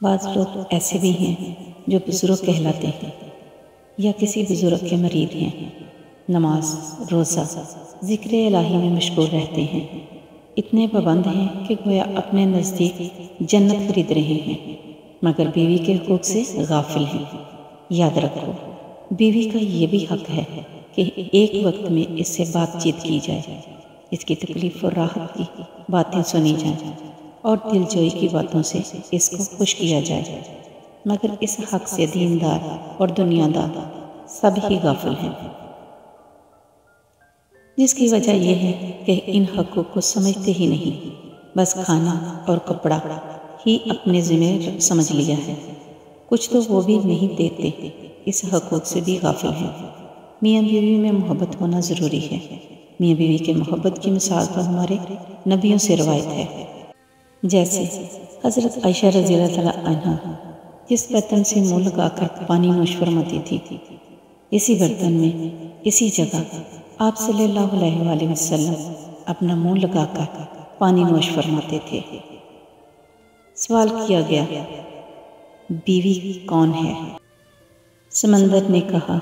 بعض لوگ ایسے بھی ہیں جو بزرگ کہلاتے ہیں یا کسی بزرگ کے مرید ہیں، نماز، روزہ، ذکر الہی میں مشغول رہتے ہیں، اتنے پابند ہیں کہ گویا اپنے نزدیک جنت خرید رہے ہیں، مگر بیوی کے حقوق سے غافل ہیں۔ یاد رکھو، بیوی کا یہ بھی حق ہے کہ ایک وقت میں اس سے بات چیت کی جائے، اس کی تکلیف اور راحت کی باتیں سنی جائیں اور دل جوئی کی باتوں سے اس کو خوش کیا جائے، مگر اس حق سے دیندار اور دنیا دار سب ہی غافل ہیں، جس کی وجہ یہ ہے کہ ان حقوق کو سمجھتے ہی نہیں، بس کھانا اور کپڑا ہی اپنے ذمہ سمجھ لیا ہے، کچھ تو وہ بھی نہیں دیتے، اس حقوق سے بھی غافل ہیں۔ میاں بیوی میں محبت ہونا ضروری ہے۔ میاں بیوی کے محبت کی مثال تو ہمارے نبیوں سے روایت ہے، جیسے حضرت عائشہ رضی اللہ تعالیٰ عنہا جس برتن سے منہ لگا کر پانی نوش فرماتی تھی، اسی برتن میں اسی جگہ آپ صلی اللہ علیہ وآلہ وسلم اپنا منہ لگا کر پانی نوش فرماتے تھے۔ سوال کیا گیا، بیوی کون ہے؟ سمندر نے کہا،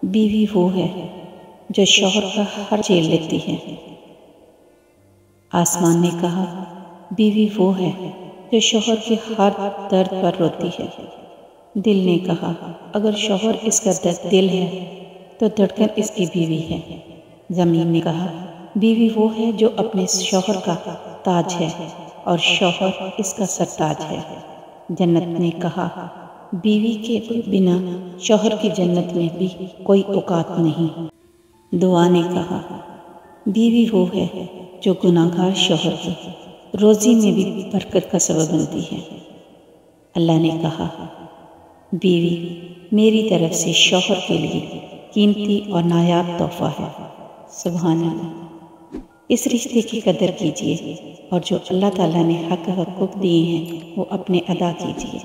بیوی وہ ہے جو شوہر کا ہر جھیل لیتی ہے۔ آسمان نے کہا، بیوی وہ ہے جو شوہر کے ہر درد پر روتی ہے۔ دل نے کہا، اگر شوہر اس کا درد دل ہے تو دھڑکن اس کی بیوی ہے۔ زمین نے کہا، بیوی وہ ہے جو اپنے شوہر کا تاج ہے اور شوہر اس کا سرتاج ہے۔ جنت نے کہا، بیوی کے بنا شوہر کی جنت میں بھی کوئی اوقات نہیں۔ دعا نے کہا، بیوی وہ ہے جو گناہگار شوہر کی روزی میں بھی برکت کا سبب بنتی ہے۔ اللہ نے کہا، بیوی میری طرف سے شوہر کے لیے قیمتی اور نایاب تحفہ ہے۔ سبحان اللہ۔ اس رشتے کی قدر کیجیے اور جو اللہ تعالیٰ نے حقوق دیے ہیں وہ اپنے ادا کیجیے۔